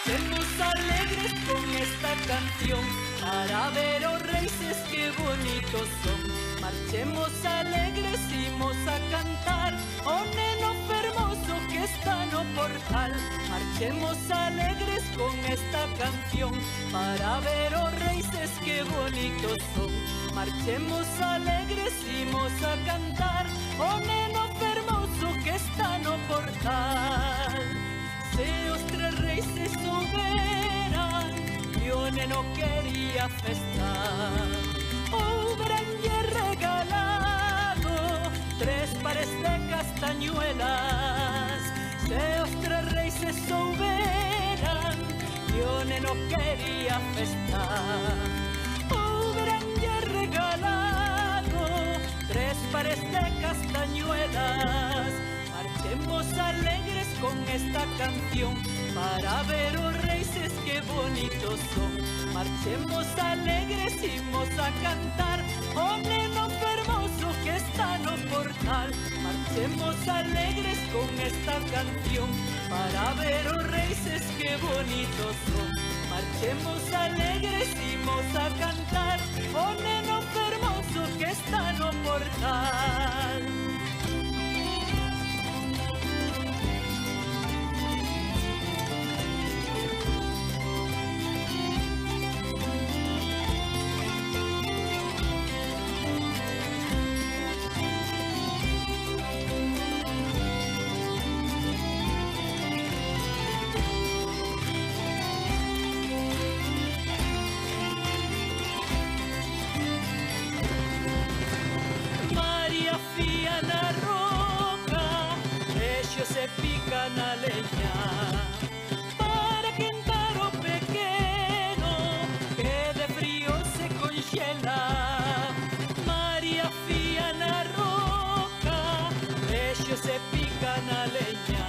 Marchemos alegres con esta canción para ver, oh reyes, qué bonitos son. Marchemos alegres, imos a cantar, oh neno fermoso que está no portal. Marchemos alegres con esta canción para ver, oh reyes, qué bonitos son. Marchemos alegres, imos a cantar, oh neno fermoso que está no portal. Se os tres reyes souberan, yo neno quería festar. Houberanlle regalado 3 pares de castañuelas. Se os tres reyes souberan, yo neno quería festar. Houberanlle regalado 3 pares de castañuelas. Marchemos alegres con esta canción para ver, oh reyes, qué bonitos son. Marchemos alegres, imos a cantar, oh neno fermoso que está no portal. Marchemos alegres con esta canción para ver, oh reyes, qué bonitos son. Marchemos alegres, imos a cantar, oh neno fermoso que está no portal. Fía na roca, ellos se pican a leña para quentar o pequeno que de frío se congela. María fía na roca, ellos se pican a leña